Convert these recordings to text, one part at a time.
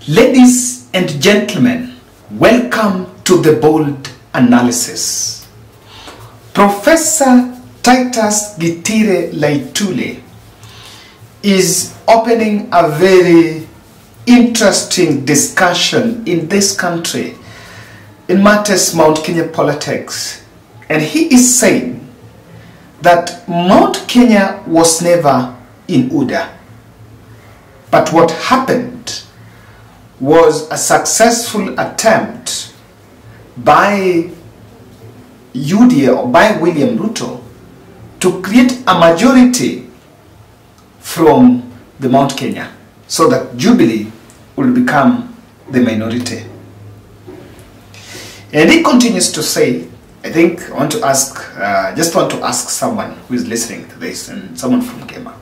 Ladies and gentlemen, welcome to the bold analysis. Professor Titus Gitire Laitule is opening a very interesting discussion in this country in matters Mount Kenya politics, and he is saying that Mount Kenya was never in UDA, but what happened was a successful attempt by UDA or by William Ruto to create a majority from the Mount Kenya so that Jubilee will become the minority. And he continues to say, I think I want to ask, just want to ask someone who is listening to this, and someone from Gema.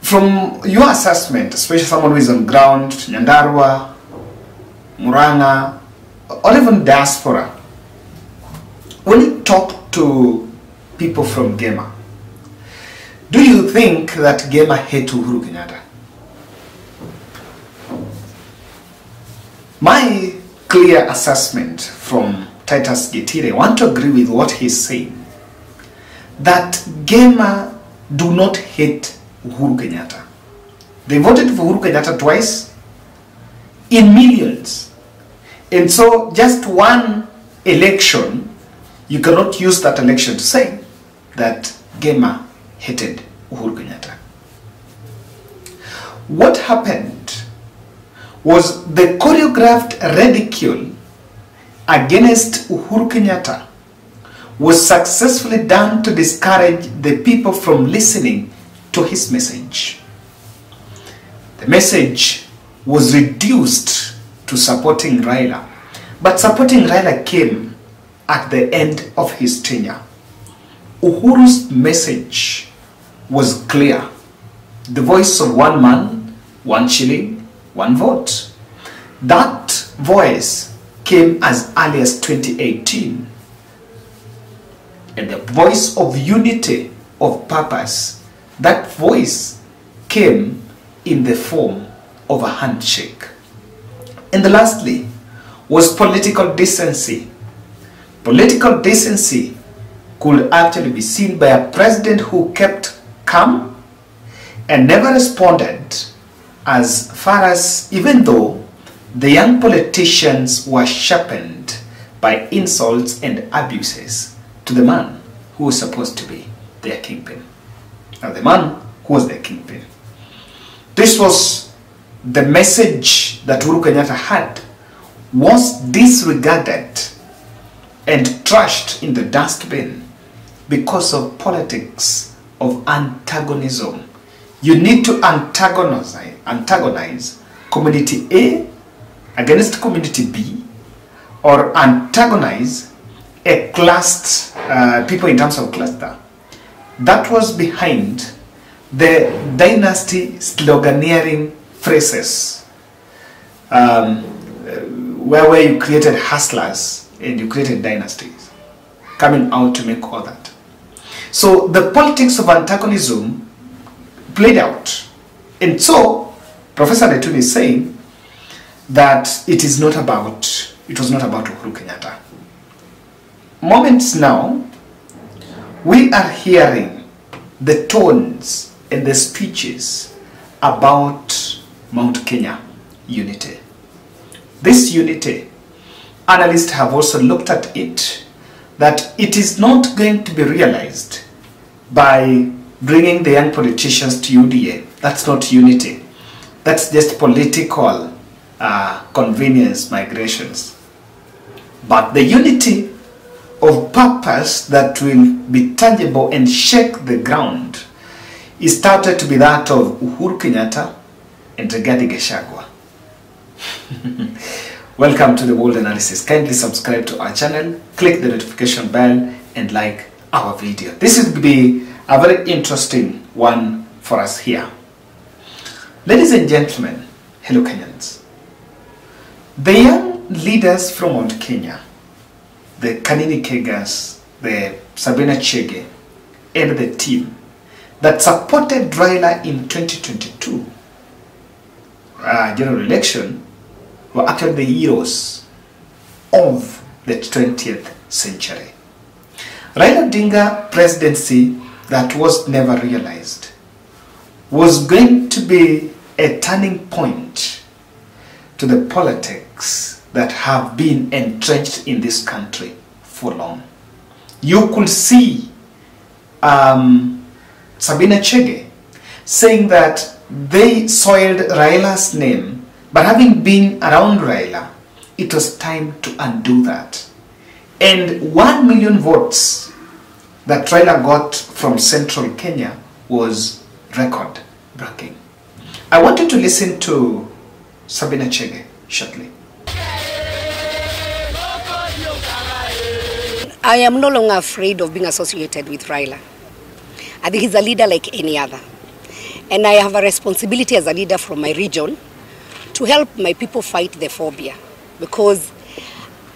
From your assessment, especially someone who is on ground, Nyandarua, Muranga, or even diaspora, when you talk to people from Gema, do you think that Gema hate Uhuru Kenyatta? My clear assessment from Titus Gitire, I want to agree with what he's saying, that Gema do not hate Uhuru Kenyatta. They voted for Uhuru Kenyatta twice in millions. And so just one election, you cannot use that election to say that Gema hated Uhuru Kenyatta. What happened was the choreographed ridicule against Uhuru Kenyatta was successfully done to discourage the people from listening to his message. The message was reduced to supporting Raila, but supporting Raila came at the end of his tenure. Uhuru's message was clear: the voice of one man, 1 shilling, 1 vote. That voice came as early as 2018, and the voice of unity, of purpose, that voice came in the form of a handshake. And lastly was political decency. Political decency could actually be seen by a president who kept calm and never responded, as far as, even though the young politicians were sharpened by insults and abuses to the man who was supposed to be their kingpin. Now, the man who was their kingpin. This was the message that Uhuru Kenyatta had, was disregarded and trashed in the dustbin because of politics of antagonism. You need to antagonize community A against community B, or antagonize a cluster, people in terms of cluster. That was behind the dynasty sloganeering phrases, where you created hustlers and you created dynasties coming out to make all that. So the politics of antagonism played out. And so Professor Letun is saying that it was not about Uhuru Kenyatta. Moments now, we are hearing the tones and the speeches about Mount Kenya unity. This unity, analysts have also looked at it, that it is not going to be realized by bringing the young politicians to UDA. That's not unity. That's just political convenience migrations. But the unity of purpose that will be tangible and shake the ground is started to be that of Uhuru Kenyatta and Ruto-Gachagua. Welcome to the Bold Analysis. Kindly subscribe to our channel, click the notification bell, and like our video. This will be a very interesting one for us here. Ladies and gentlemen, hello Kenyans. The young leaders from Mount Kenya, the Kanini Kegas, the Sabina Chege, and the team that supported Raila in 2022 general election were actually the heroes of the 20th century. Raila Odinga presidency that was never realized was going to be a turning point to the politics that have been entrenched in this country for long. You could see Sabina Chege saying that they soiled Raila's name, but having been around Raila, it was time to undo that. And 1 million votes that Raila got from central Kenya was record-breaking. I want you to listen to Sabina Chege shortly. I am no longer afraid of being associated with Raila. I think he's a leader like any other. And I have a responsibility as a leader from my region to help my people fight the phobia. Because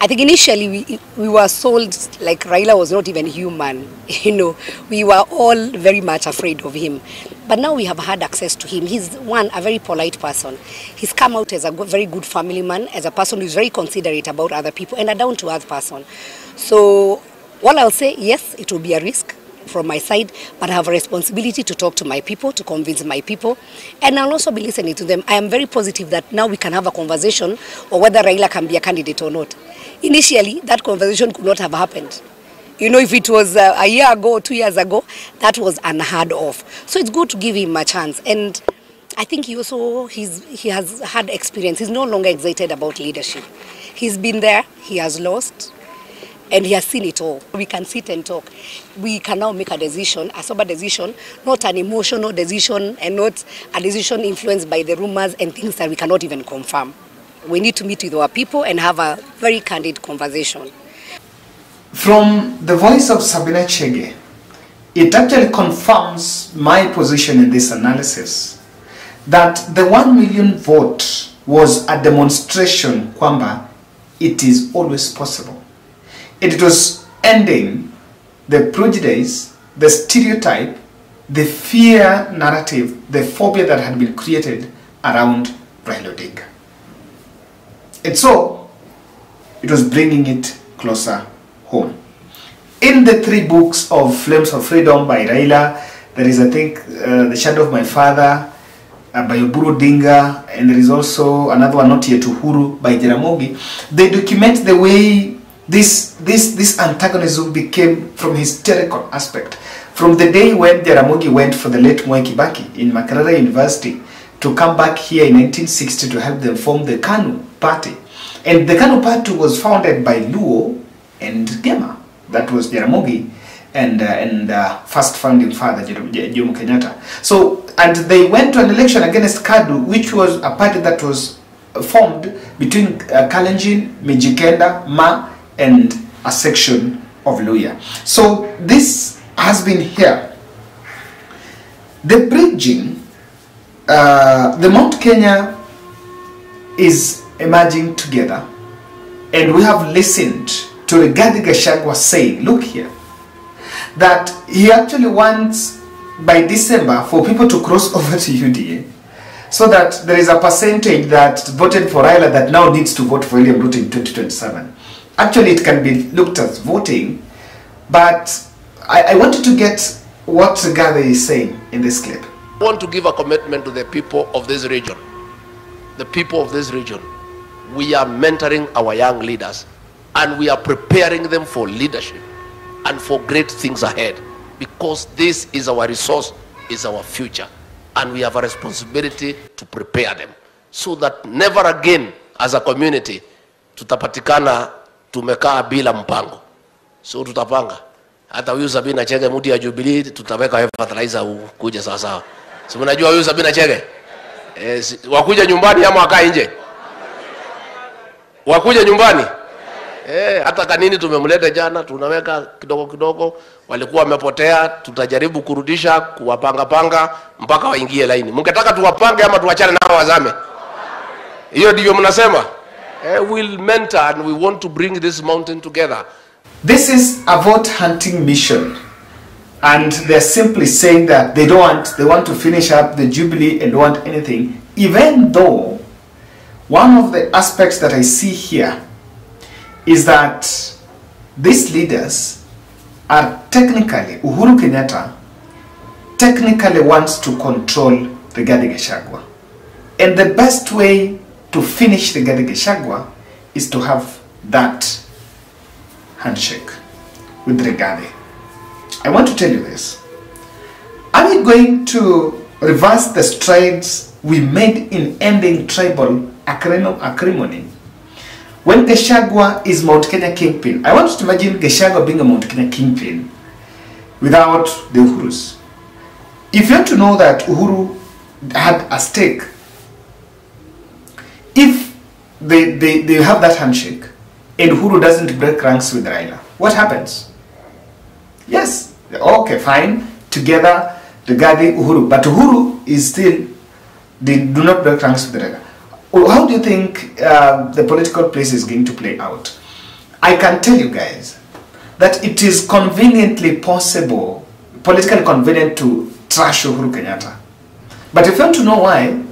I think initially we were sold like Raila was not even human. You know, we were all very much afraid of him. But now we have had access to him. He's a very polite person. He's come out as a very good family man, as a person who's very considerate about other people and a down-to-earth person. So what I'll say, yes, it will be a risk from my side, but I have a responsibility to talk to my people, to convince my people, and I'll also be listening to them. I am very positive that now we can have a conversation on whether Raila can be a candidate or not. Initially, that conversation could not have happened. You know, if it was a year ago or 2 years ago, that was unheard of. So it's good to give him a chance. And I think he has had experience. He's no longer excited about leadership. He's been there, he has lost, and he has seen it all. We can sit and talk. We can now make a decision, a sober decision, not an emotional decision and not a decision influenced by the rumors and things that we cannot even confirm. We need to meet with our people and have a very candid conversation. From the voice of Sabina Chege, it actually confirms my position in this analysis that the 1 million vote was a demonstration kwamba it is always possible. It was ending the prejudice, the stereotype, the fear narrative, the phobia that had been created around Raila Odinga. And so, it was bringing it closer home. In the 3 books of Flames of Freedom by Raila, there is, I think, The Shadow of My Father by Uhuru-Gachagua, and there is also another one, Not Yet Uhuru, by Jaramogi. They document the way this antagonism became from hysterical aspect. From the day when Jaramogi went for the late Mwai Kibaki in Makerere University to come back here in 1960 to help them form the KANU party. And the KANU party was founded by Luo and Gema. That was Jaramogi and first founding father, Jomo Kenyatta. So, and they went to an election against KADU, which was a party that was formed between Kalenjin, Mijikenda, Ma, and a section of Luya. So this has been here. The bridging, the Mount Kenya is emerging together, and we have listened to Uhuru-Gachagua saying, look here, that he actually wants by December for people to cross over to UDA, so that there is a percentage that voted for Raila that now needs to vote for William Ruto in 2027. Actually, it can be looked as voting, but I wanted to get what Gather is saying in this clip. I want to give a commitment to the people of this region. The people of this region. We are mentoring our young leaders, and we are preparing them for leadership and for great things ahead, because this is our resource, is our future, and we have a responsibility to prepare them so that never again as a community tutapatikana tumekaa bila mpango. So tutapanga. Hata huyu Sabina Chege mudi ya Jubilee tutaweka fertilizer kuja sawa sawa. Si mnajua huyu Sabina Chege? Wakuja nyumbani ama wakaa nje? Wakuja nyumbani? Hata kanini tumemleta jana, tunaweka kidogo kidogo, walikuwa wamepotea, tutajaribu kurudisha, kuwapanga mpaka waingie laini. Mngetaka tuwapange ama tuachane nao wazame? Hiyo ndivyo mnasema? We'll mentor and we want to bring this mountain together. This is a vote hunting mission, and they're simply saying that they want to finish up the Jubilee and don't want anything even though one of the aspects that I see here is that these leaders are technically, Uhuru Kenyatta technically wants to control Rigathi Gachagua. And the best way to finish Rigathi Gachagua is to have that handshake with Rigathi. I want to tell you this. Are we going to reverse the strides we made in ending tribal acrimony? When Gachagua is Mount Kenya kingpin, I want you to imagine Gachagua being a Mount Kenya kingpin without the Uhurus. If you want to know that Uhuru had a stake, if they have that handshake and Uhuru doesn't break ranks with Raila, what happens? Yes, okay, fine, together, Rigathi, Uhuru, but Uhuru is still, they do not break ranks with Raila. How do you think the political place is going to play out? I can tell you guys that it is conveniently possible, politically convenient to trash Uhuru Kenyatta. But if you want to know why,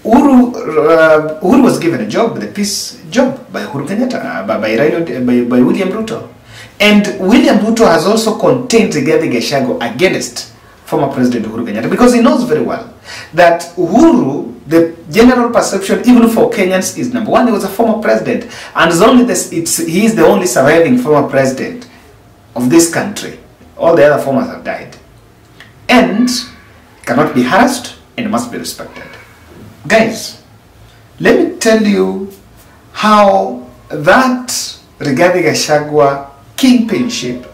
Uhuru was given a job, the peace job by Uhuru Kenyatta, by William Ruto. And William Ruto has also contained Rigathi Gachagua against former President Uhuru Kenyatta, because he knows very well that Uhuru, the general perception even for Kenyans is, number one, he was a former president, and he is the only surviving former president of this country. All the other formers have died. And cannot be harassed and must be respected. Guys, let me tell you how that Rigathi Gachagua kingpinship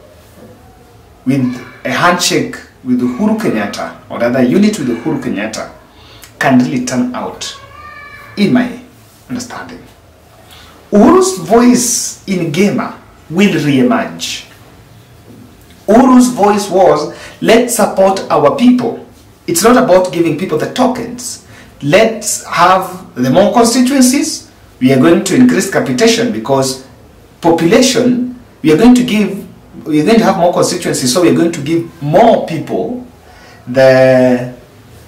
with a handshake with Uhuru Kenyatta, or rather unit with Uhuru Kenyatta, can really turn out, in my understanding. Uhuru's voice in Gema will re-emerge. Uhuru's voice was, let's support our people. It's not about giving people the tokens. Let's have the more constituencies. We are going to increase capitation because population, we are going to have more constituencies, so we are going to give more people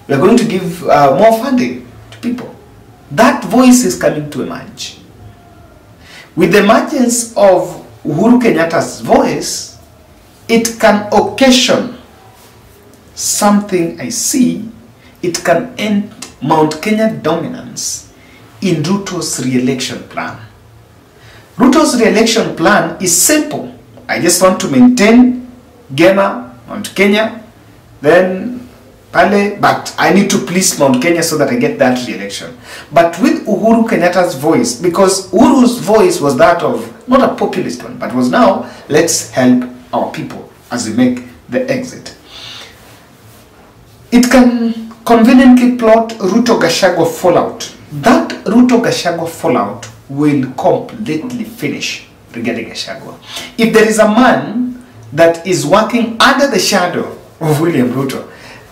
we are going to give more funding to people. That voice is coming to emerge. With the emergence of Uhuru Kenyatta's voice, it can occasion something I see. It can end Mount Kenya dominance in Ruto's re-election plan. Ruto's re-election plan is simple. I just want to maintain Gema, Mount Kenya, then Pale, but I need to please Mount Kenya so that I get that re-election. But with Uhuru Kenyatta's voice, because Uhuru's voice was that of, not a populist one, but was now, let's help our people as we make the exit. It can conveniently plot Ruto-Gachagua fallout. That Ruto-Gachagua fallout will completely finish Rigathi Gachagua. If there is a man that is working under the shadow of William Ruto,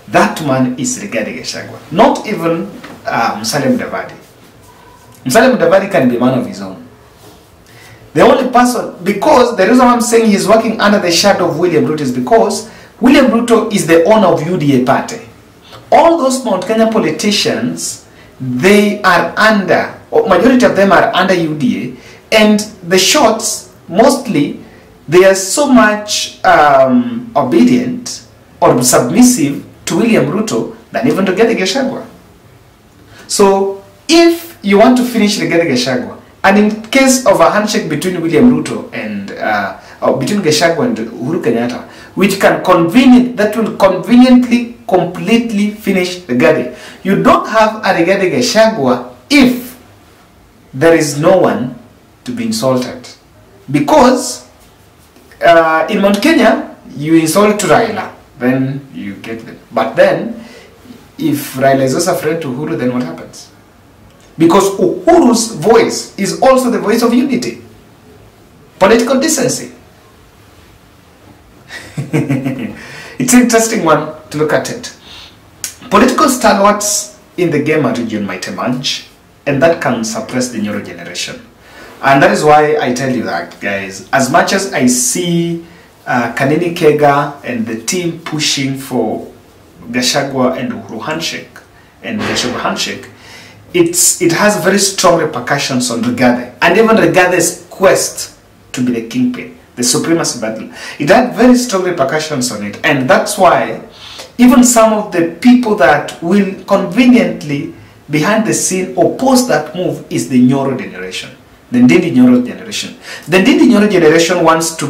that man is Rigathi Gachagua. Not even Musalia Mudavadi. Musalia Mudavadi can be a man of his own. The only person, because the reason I'm saying he's working under the shadow of William Ruto is because William Ruto is the owner of UDA party. All those Mount Kenya politicians, they are under, or majority of them are under UDA, and the shots, mostly, they are so much obedient or submissive to William Ruto than even to Rigathi Gachagua. So, if you want to finish Rigathi Gachagua, and in case of a handshake between William Ruto and between Gachagua and Uhuru Kenyatta, which will conveniently completely finish Rigathi. You don't have a Rigathi Gachagua if there is no one to be insulted. Because in Mount Kenya, you insult Raila, then you get them. But then, if Raila is also a friend to Uhuru, then what happens? Because Uhuru's voice is also the voice of unity, political decency. It's an interesting one to look at it. Political stalwarts in the Gema region might emerge, and that can suppress the newer generation. And that is why I tell you that, guys, as much as I see Kanini Kega and the team pushing for Gachagua and Uhuru handshake, and Gachagua handshake, it has very strong repercussions on Rigathi, and even Rigathi's quest to be the kingpin, the supremacy battle. It had very strong repercussions on it, and that's why even some of the people that will conveniently behind the scene oppose that move is the Nyoro generation, the Ndindi Nyoro generation. The Ndindi Nyoro generation wants to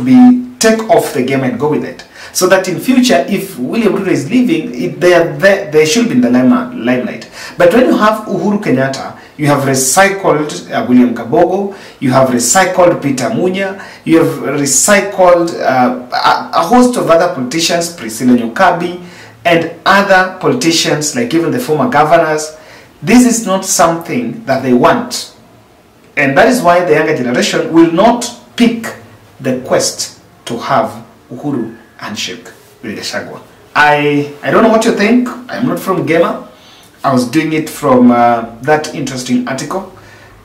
take off the game and go with it, so that in future, if William Ruto is leaving, they should be in the limelight. But when you have Uhuru Kenyatta, you have recycled William Kabogo, you have recycled Peter Munya, you have recycled a host of other politicians, Priscilla Nyokabi, and other politicians, like even the former governors. This is not something that they want. And that is why the younger generation will not pick the quest to have Uhuru handshake with Gachagua. I don't know what you think. I'm not from Gema. I was doing it from that interesting article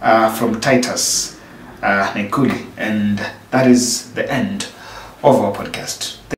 from Titus Nekuli. And that is the end of our podcast.